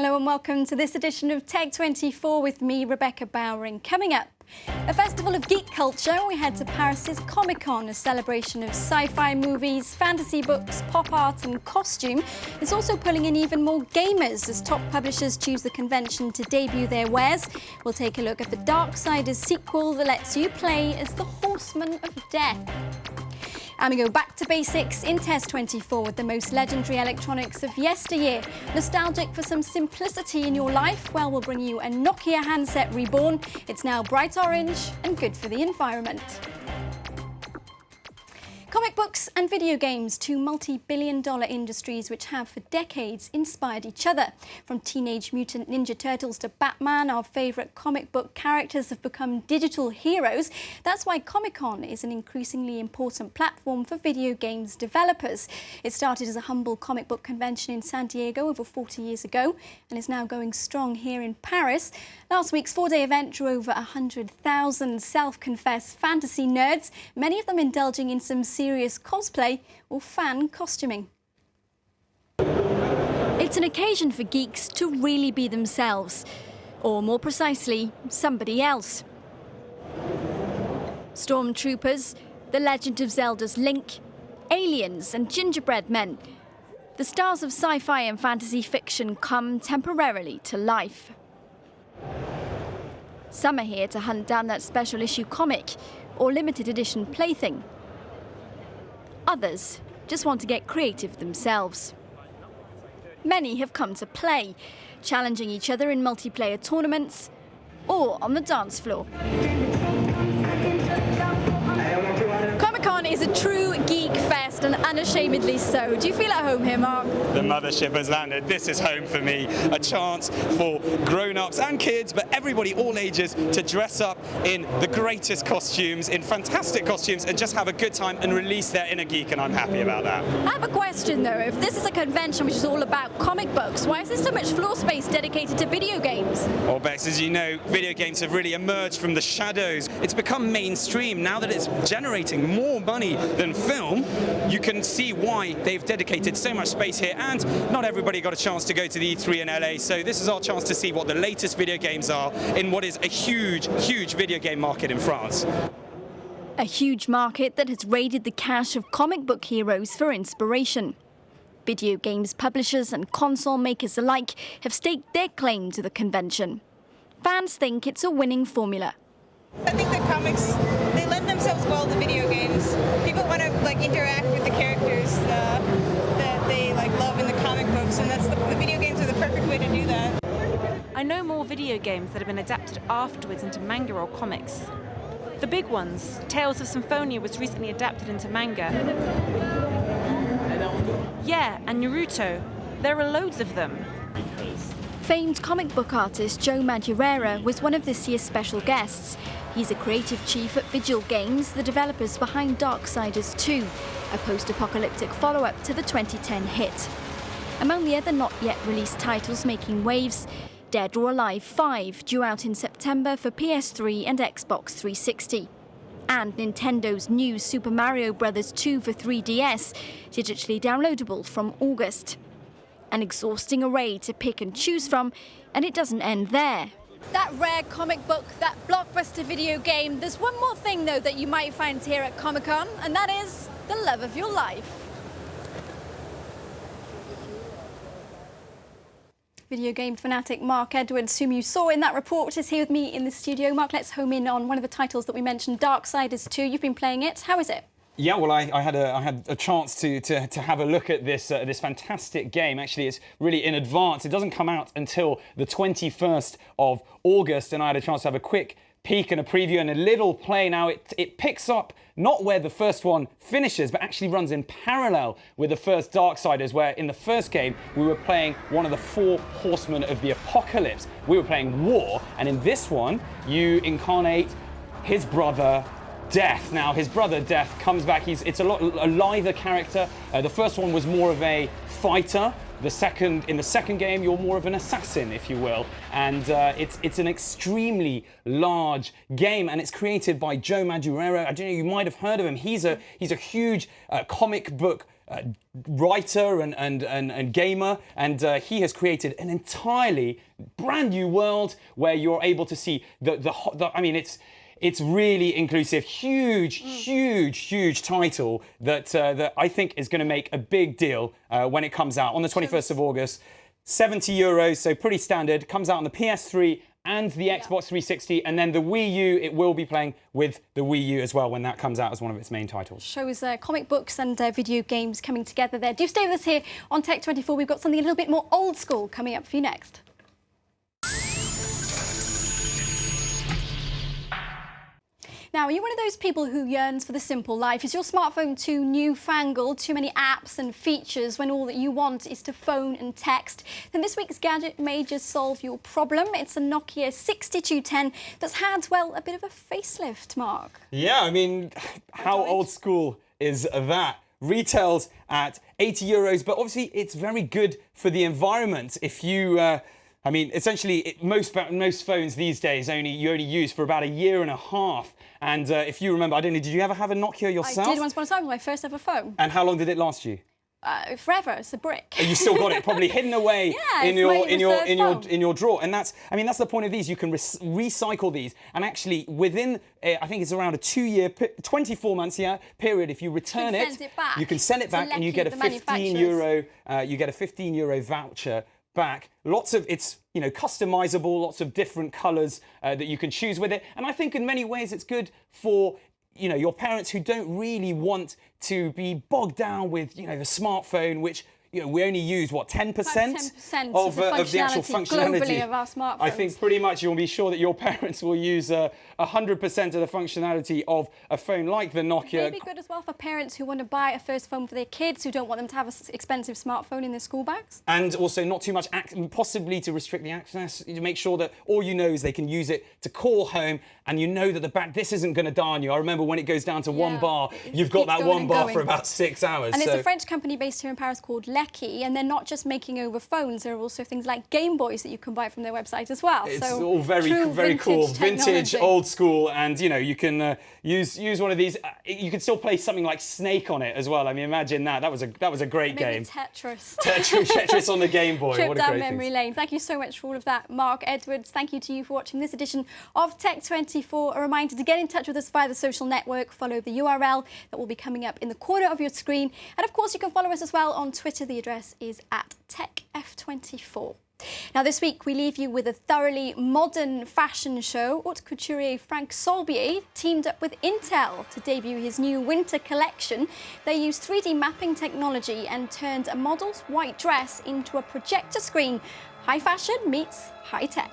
Hello and welcome to this edition of Tech-24 with me, Rebecca Bowring. Coming up, a festival of geek culture. We head to Paris's Comicon, a celebration of sci-fi movies, fantasy books, pop art and costume. It's also pulling in even more gamers as top publishers choose the convention to debut their wares. We'll take a look at the Darksiders sequel that lets you play as the Horseman of Death. And we go back to basics in Test 24 with the most legendary electronics of yesteryear. Nostalgic for some simplicity in your life? Well, we'll bring you a Nokia handset reborn. It's now bright orange and good for the environment. Comic books and video games, two multi-billion-dollar industries which have for decades inspired each other. From Teenage Mutant Ninja Turtles to Batman, our favourite comic book characters have become digital heroes. That's why Comicon is an increasingly important platform for video games developers. It started as a humble comic book convention in San Diego over 40 years ago and is now going strong here in Paris. Last week's four-day event drew over 100,000 self-confessed fantasy nerds, many of them indulging in some serious cosplay or fan costuming. It's an occasion for geeks to really be themselves, or more precisely, somebody else. Stormtroopers, The Legend of Zelda's Link, aliens and gingerbread men. The stars of sci-fi and fantasy fiction come temporarily to life. Some are here to hunt down that special issue comic or limited edition plaything. Others just want to get creative themselves. Many have come to play, challenging each other in multiplayer tournaments or on the dance floor. Comicon is a true geek fest, and unashamedly so. Do you feel at home here, Mark? The mothership has landed. This is home for me. A chance for grown-ups and kids, but everybody, all ages, to dress up in the greatest costumes, in fantastic costumes, and just have a good time and release their inner geek, and I'm happy about that. I have a question, though. If this is a convention which is all about comic books, why is there so much floor space dedicated to video games? Well, Bex, as you know, video games have really emerged from the shadows. It's become mainstream. Now that it's generating more money than film, you can see why they've dedicated so much space here, and not everybody got a chance to go to the E3 in LA, so this is our chance to see what the latest video games are in what is a huge, huge video game market in France. A huge market that has raided the cache of comic book heroes for inspiration. Video games publishers and console makers alike have staked their claim to the convention. Fans think it's a winning formula. I think the comics, they lend themselves well to video games. People want to interact with the characters that they love in the comic books, and the video games are the perfect way to do that. I know more video games that have been adapted afterwards into manga or comics. The big ones, Tales of Symphonia was recently adapted into manga. Yeah, and Naruto. There are loads of them. Famed comic book artist Joe Madureira was one of this year's special guests. He's a creative chief at Vigil Games, the developers behind Darksiders 2, a post-apocalyptic follow-up to the 2010 hit. Among the other not yet released titles making waves, Dead or Alive 5, due out in September for PS3 and Xbox 360. And Nintendo's new Super Mario Bros. 2 for 3DS, digitally downloadable from August. An exhausting array to pick and choose from, and it doesn't end there. That rare comic book, that blockbuster video game, there's one more thing though that you might find here at Comicon, and that is the love of your life. Video game fanatic Mark Edwards, whom you saw in that report, is here with me in the studio. Mark, let's home in on one of the titles that we mentioned, Darksiders 2. You've been playing it. How is it? Yeah, well, I had a chance to have a look at this this fantastic game. Actually, it's really in advance. It doesn't come out until the 21st of August, and I had a chance to have a quick peek and a preview and a little play. Now, it picks up not where the first one finishes, but actually runs in parallel with the first Darksiders, where in the first game we were playing one of the four horsemen of the apocalypse. We were playing War, and in this one you incarnate his brother Death. Now, his brother Death comes back. It's a lither character. The first one was more of a fighter, in the second game, you're more of an assassin, if you will, and it's an extremely large game, and it's created by Joe Madureira. I don't know, you might have heard of him. He's a huge comic book writer and gamer, and he has created an entirely brand new world where you're able to see I mean, it's really inclusive, huge title that I think is going to make a big deal when it comes out on the 21st of August. €70, so pretty standard. Comes out on the PS3 and the Xbox 360, and then the Wii U. It will be playing with the Wii U as well when that comes out as one of its main titles. Shows comic books and video games coming together there. Do stay with us here on Tech24. We've got something a little bit more old school coming up for you next. Now, are you one of those people who yearns for the simple life? Is your smartphone too newfangled, too many apps and features when all that you want is to phone and text? Then this week's gadget may just solve your problem. It's a Nokia 6210 that's had, well, a bit of a facelift, Mark. Yeah, I mean, how old school is that? Retails at €80, but obviously it's very good for the environment. If you I mean, essentially, most phones these days you only use for about a year and a half. And if you remember, I don't know, did you ever have a Nokia yourself? I did once upon a time, my first ever phone. And how long did it last you? Forever. It's a brick. You still got it probably hidden away in your drawer. And that's the point of these. You can recycle these, and actually within I think it's around a 2-year, 24 months period. If you return it, you can send it back, and you get a €15 €15 voucher back. Lots of it's customizable, lots of different colors that you can choose with it. And I think in many ways it's good for your parents who don't really want to be bogged down with the smartphone, which we only use what 10% of the actual functionality globally of our smartphones. I think pretty much you'll be sure that your parents will use 100% of the functionality of a phone like the Nokia. Maybe good as well for parents who want to buy a first phone for their kids who don't want them to have an expensive smartphone in their school bags. And also not too much, possibly to restrict the access, to make sure that all is they can use it to call home, and that this isn't going to die on you. I remember when it goes down to one bar, you've got that one bar for about 6 hours. And there's a French company based here in Paris called and they're not just making over phones, there are also things like Game Boys that you can buy from their website as well. It's all very cool, vintage, old school, and you can use one of these. You can still play something like Snake on it as well. I mean, imagine that. That was a great game. Tetris on the Game Boy. Trip what a down great memory thing. lane. Thank you so much for all of that, Mark Edwards. Thank you to you for watching this edition of Tech24. A reminder to get in touch with us via the social network. Follow the URL that will be coming up in the corner of your screen, and of course you can follow us as well on Twitter. The address is @TechF24. Now this week we leave you with a thoroughly modern fashion show. Haute couturier Frank Solbier teamed up with Intel to debut his new winter collection. They used 3D mapping technology and turned a model's white dress into a projector screen. High fashion meets high tech.